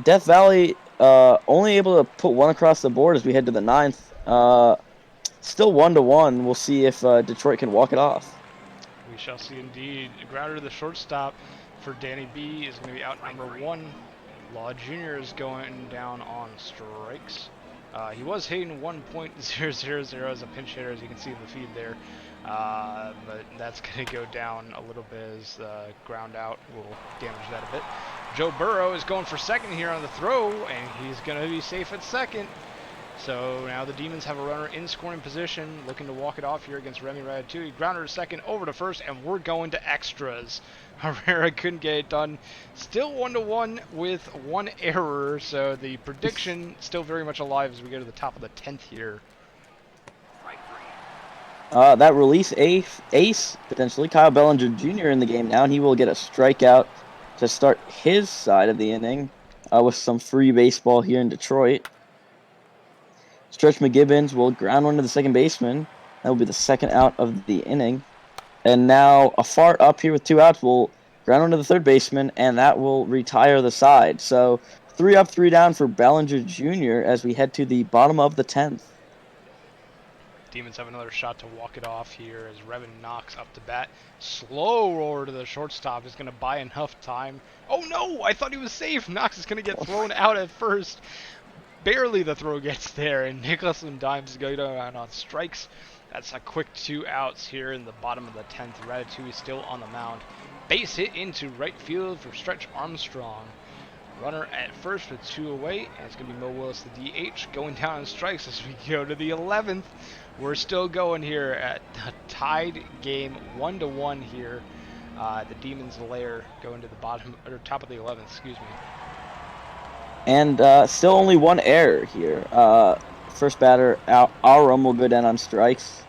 Death Valley only able to put 1 across the board as we head to the 9th. Still 1-1. We'll see if Detroit can walk it off. We shall see indeed. Grounder to the shortstop for Danny B is going to be out number 1. Law Jr. is going down on strikes. He was hitting 1.000 as a pinch hitter, as you can see in the feed there. But that's going to go down a little bit as ground out will damage that a bit. Joe Burrow is going for second here on the throw, and he's going to be safe at second. So now the Demons have a runner in scoring position, looking to walk it off here against Remy Ratatouille. Grounder to second, over to first, and we're going to extras. Herrera couldn't get it done. Still 1-1 with 1 error, so the prediction still very much alive as we go to the top of the 10th here. That release ace, potentially, Kyle Bellinger Jr. in the game now, and he will get a strikeout to start his side of the inning with some free baseball here in Detroit. Stretch McGibbons will ground one to the second baseman. That will be the 2nd out of the inning. And now a fart up here with 2 outs will ground one to the third baseman, and that will retire the side. So 3 up, 3 down for Bellinger Jr. as we head to the bottom of the 10th. Demons have another shot to walk it off here as Revin Knox up to bat. Slow roller to the shortstop is going to buy enough time. Oh no, I thought he was safe. Knox is going to get thrown out at first. Barely the throw gets there, and Nicholson Dimes is going down on strikes. That's a quick 2 outs here in the bottom of the 10th. Ratatouille is still on the mound. Base hit into right field for Stretch Armstrong. Runner at first with 2 away, and it's going to be Mo Willis, the DH, going down on strikes as we go to the 11th. We're still going here at a tied game, 1-1 here. The Demons' lair going to the bottom or top of the 11th. Excuse me. And still only one error here. First batter, Arum will go down on strikes.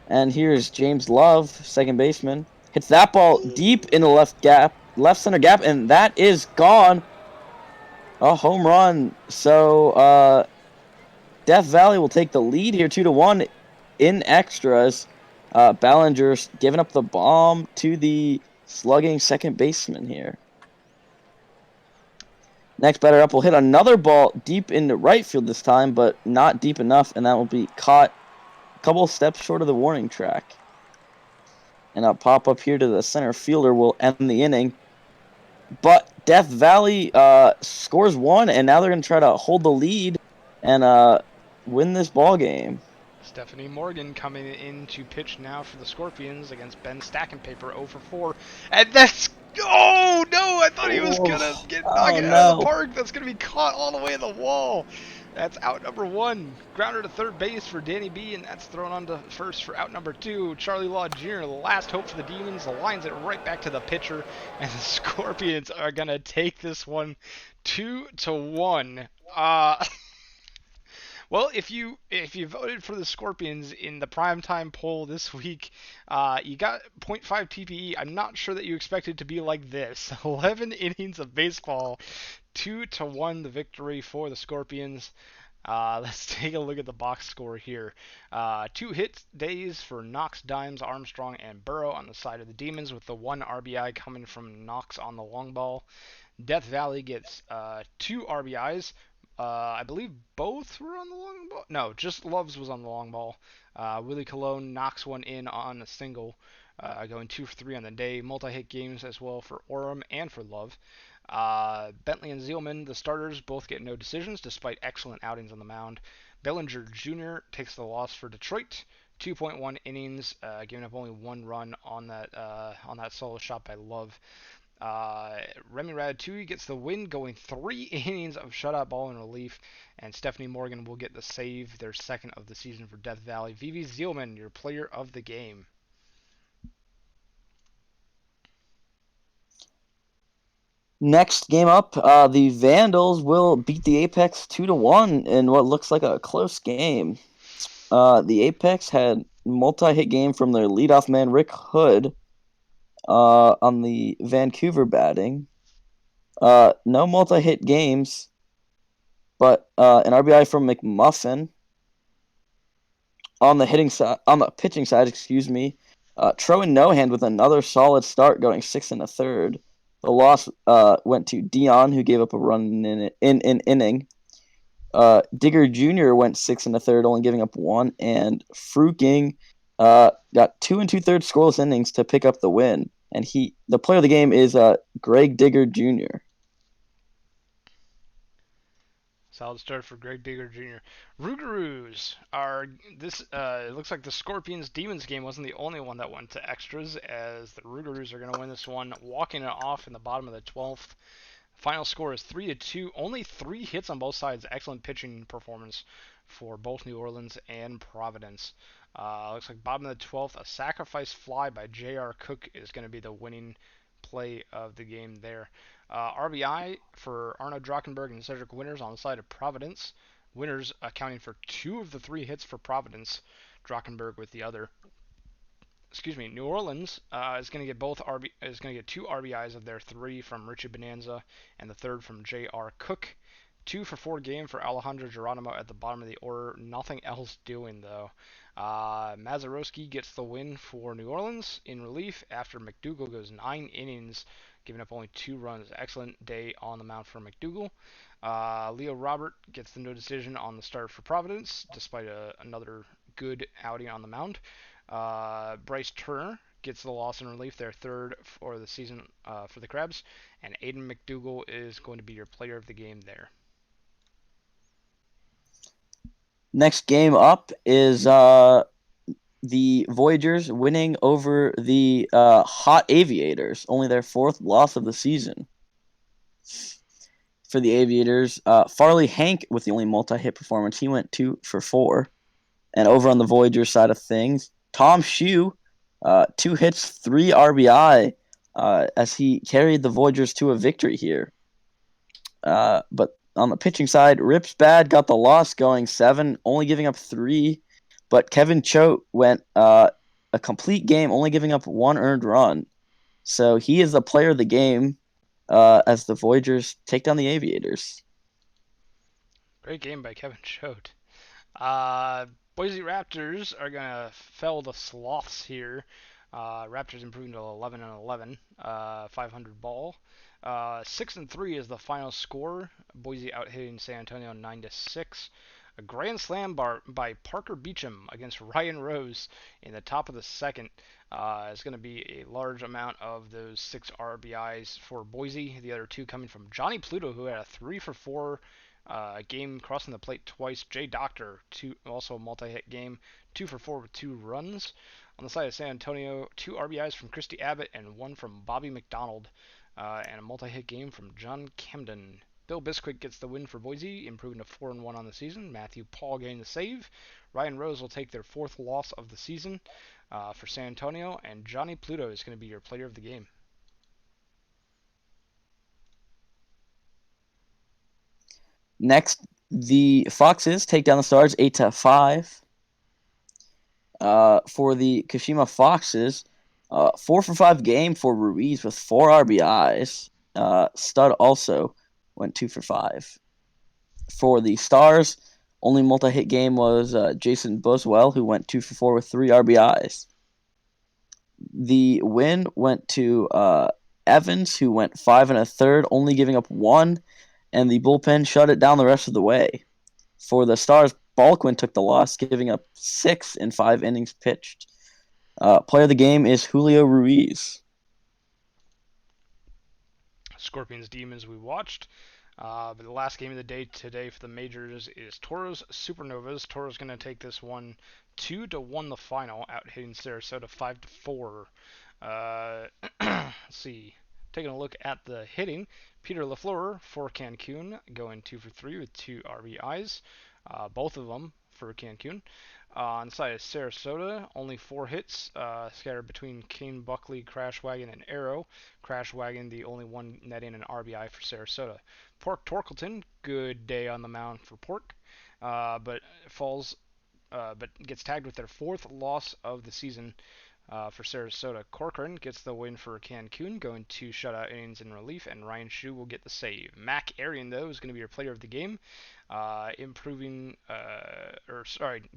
And here's James Love, second baseman. Hits that ball deep in the left center gap, and that is gone. A home run. So Death Valley will take the lead here 2-1 in extras. Ballinger's giving up the bomb to the slugging second baseman here. Next batter up will hit another ball deep into right field this time, but not deep enough, and that will be caught a couple steps short of the warning track. And a pop up here to the center fielder will end the inning. But Death Valley scores one, and now they're going to try to hold the lead and win this ball game. Stephanie Morgan coming in to pitch now for the Scorpions against Ben Stackenpaper 0 for 4. And that's... Oh, no! I thought he was going to knock Oh it out of the no. park. That's going to be caught all the way in the wall. That's out number 1. Grounder to third base for Danny B, and that's thrown on to first for out number 2. Charlie Law Jr., the last hope for the Demons, lines it right back to the pitcher, and the Scorpions are going to take this one 2-1. Well, if you voted for the Scorpions in the primetime poll this week, you got .5 TPE. I'm not sure that you expected to be like this. 11 innings of baseball, 2-1 the victory for the Scorpions. Let's take a look at the box score here. 2 hit days for Knox, Dimes, Armstrong, and Burrow on the side of the Demons, with the 1 RBI coming from Knox on the long ball. Death Valley gets 2 RBIs. I believe both were on the long ball. No, just Loves was on the long ball. Willie Colon knocks one in on a single, going 2 for 3 on the day. Multi-hit games as well for Orem and for Love. Bentley and Zielman, the starters, both get no decisions despite excellent outings on the mound. Bellinger Jr. takes the loss for Detroit. 2.1 innings, giving up only 1 run on that solo shot by Love. Remy Ratatouille gets the win, going 3 innings of shutout ball in relief, and Stephanie Morgan will get the save, their second of the season for Death Valley. Vivi Zielman, your player of the game. Next game up, the Vandals will beat the Apex 2-1 in what looks like a close game. The Apex had multi-hit game from their leadoff man Rick Hood on the Vancouver batting. No multi-hit games, but an RBI from McMuffin. On the pitching side, excuse me, Troen Nohand with another solid start, going 6 1/3. The loss went to Dion, who gave up a run in an inning. Digger Jr. went 6 1/3, only giving up 1, and Fruking got 2 2/3 scoreless innings to pick up the win. And the player of the game is Greg Digger Jr. Solid start for Greg Digger Jr. Rougarous are this. It looks like the Scorpions Demons game wasn't the only one that went to extras, as the Rougarous are going to win this one, walking it off in the bottom of the 12th. Final score is 3-2. Only 3 hits on both sides. Excellent pitching performance for both New Orleans and Providence. Looks like bottom of the 12th, a sacrifice fly by J.R. Cook is going to be the winning play of the game there. RBI for Arno Drachenberg and Cedric Winters on the side of Providence. Winters accounting for 2 of the 3 hits for Providence. Drachenberg with the other. New Orleans is going to get 2 RBIs of their 3 from Richie Bonanza and the third from J.R. Cook. 2 for 4 game for Alejandro Geronimo at the bottom of the order. Nothing else doing though. Mazeroski gets the win for New Orleans in relief after McDougal goes 9 innings, giving up only 2 runs. Excellent day on the mound for McDougal. Leo Robert gets the no decision on the start for Providence, despite another good outing on the mound. Bryce Turner gets the loss in relief, their third for the season for the Crabs, and Aiden McDougal is going to be your player of the game there. Next game up is the Voyagers winning over the Hot Aviators, only their 4th loss of the season. For the Aviators, Farley Hank with the only multi-hit performance. He went 2 for 4. And over on the Voyagers side of things, Tom Shue Two hits, three RBI, as he carried the Voyagers to a victory here. But on the pitching side, Rips Bad got the loss going seven, only giving up three. But Kevin Choate went a complete game, only giving up one earned run. So he is the player of the game as the Voyagers take down the Aviators. Great game by Kevin Choate. Uh, Boise Raptors are gonna fell the Sloths here. Raptors improving to 11 and 11, 500 ball. 6-3 is the final score. Boise out hitting San Antonio 9-6. A grand slam bar by Parker Beecham against Ryan Rose in the top of the second is going to be a large amount of those 6 RBIs for Boise. The other two coming from Johnny Pluto, who had a 3-for-4 game crossing the plate twice. Jay Doctor, also a multi-hit game, 2-for-4 with 2 runs. On the side of San Antonio, 2 RBIs from Christy Abbott and one from Bobby McDonald, and a multi-hit game from John Camden. Bill Bisquick gets the win for Boise, improving to 4-1 on the season. Matthew Paul getting the save. Ryan Rose will take their 4th loss of the season for San Antonio, and Johnny Pluto is going to be your player of the game. Next, the Foxes take down the Stars 8-5. For the Kashima Foxes, 4-for-5 game for Ruiz with 4 RBIs. Stud also went 2-for-5. For the Stars, only multi-hit game was Jason Boswell, who went 2-for-4 with 3 RBIs. The win went to Evans, who went 5 1/3, only giving up one, and the bullpen shut it down the rest of the way. For the Stars, Balquin took the loss, giving up 6 in 5 innings pitched. Player of the game is Julio Ruiz. Scorpions Demons we watched. But the last game of the day today for the majors is Toros Supernovas. Toros going to take this one 2-1 the final, out hitting Sarasota 5-4. Let's see. Taking a look at the hitting, Peter LaFleur for Cancun going 2-for-3 with 2 RBIs, both of them for Cancun. On the side of Sarasota, only 4 hits, scattered between Kane Buckley, Crash Wagon, and Arrow. Crash Wagon, the only one netting an RBI for Sarasota. Pork Torkelton, good day on the mound for Pork, but gets tagged with their 4th loss of the season for Sarasota. Corcoran gets the win for Cancun, going 2 shutout innings in relief, and Ryan Shu will get the save. Mac Arian, though, is going to be your player of the game,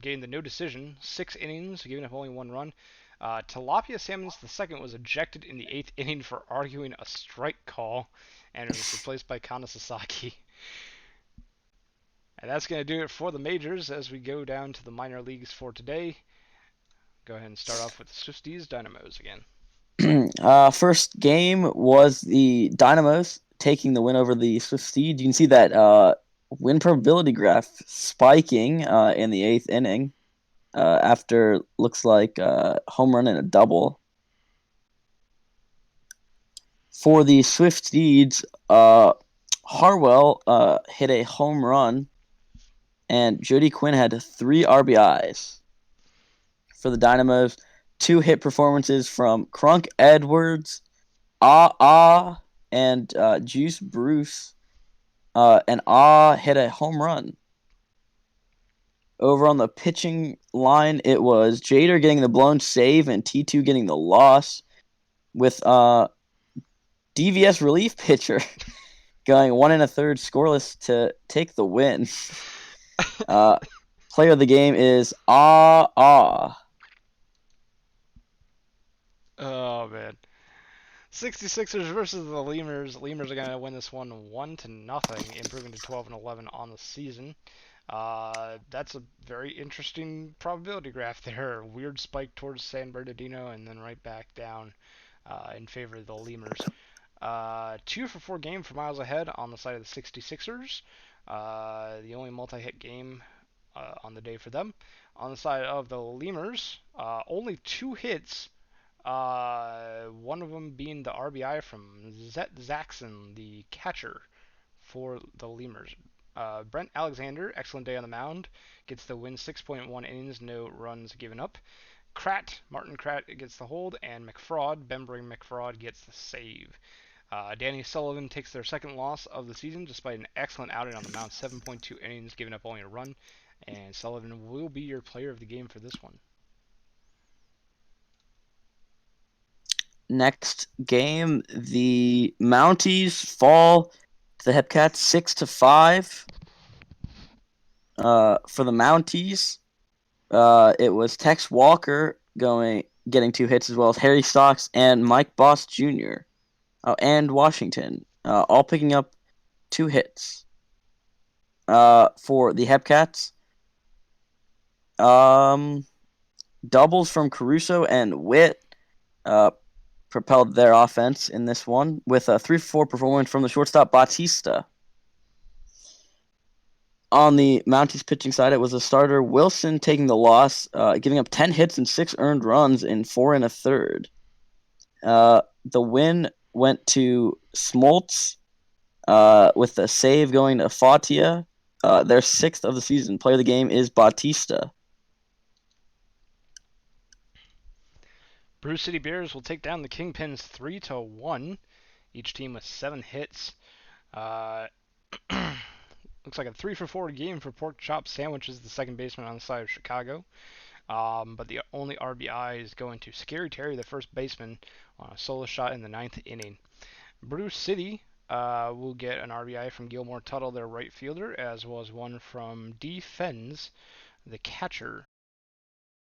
getting the no decision, 6 innings, giving up only 1 run. Tilapia Salmons II was ejected in the 8th inning for arguing a strike call, and it was replaced by Kana Sasaki. And that's going to do it for the majors as we go down to the minor leagues for today. Go ahead and start off with the Swifties Dynamos again. First game was the Dynamos taking the win over the Swifties. You can see that win probability graph spiking in the 8th inning after looks like a home run and a double. For the Swifties, Harwell hit a home run, and Jody Quinn had 3 RBIs. For the Dynamos, 2 hit performances from Crunk Edwards, and Juice Bruce. And hit a home run. Over on the pitching line, it was Jader getting the blown save and T2 getting the loss, with DVS relief pitcher going 1 1/3 scoreless to take the win. Player of the game is Ah. Oh, man. 66ers versus the Lemurs. Lemurs are going to win this one 1-0, improving to 12-11 on the season. That's a very interesting probability graph there. Weird spike towards San Bernardino and then right back down in favor of the Lemurs. 2-for-4 game for miles ahead on the side of the 66ers. The only multi-hit game on the day for them. On the side of the Lemurs, only 2 hits. One of them being the RBI from Zet Zaxon, the catcher for the Lemurs. Brent Alexander, excellent day on the mound, gets the win, 6.1 innings, no runs given up. Martin Kratt gets the hold, and Bembry McFraud gets the save. Danny Sullivan takes their second loss of the season despite an excellent outing on the mound, 7.2 innings, giving up only a run, and Sullivan will be your player of the game for this one. Next game, the Mounties fall to the Hepcats 6-5. For the Mounties, it was Tex Walker getting 2 hits, as well as Harry Stocks and Mike Boss Jr. And Washington, all picking up 2 hits. For the Hepcats, doubles from Caruso and Witt propelled their offense in this one with a 3-4 performance from the shortstop Batista. On the Mounties pitching side, it was a starter Wilson taking the loss, giving up 10 hits and 6 earned runs in 4 1/3. The win went to Smoltz with a save going to Fatia. Their 6th of the season. Player of the game is Batista. Brew City Bears will take down the Kingpins 3-1. Each team with 7 hits. Looks like a 3-for-4 game for Pork Chop Sandwiches, the second baseman on the side of Chicago. But the only RBI is going to Scary Terry, the first baseman, on a solo shot in the 9th inning. Brew City will get an RBI from Gilmore Tuttle, their right fielder, as well as one from D. Fens, the catcher,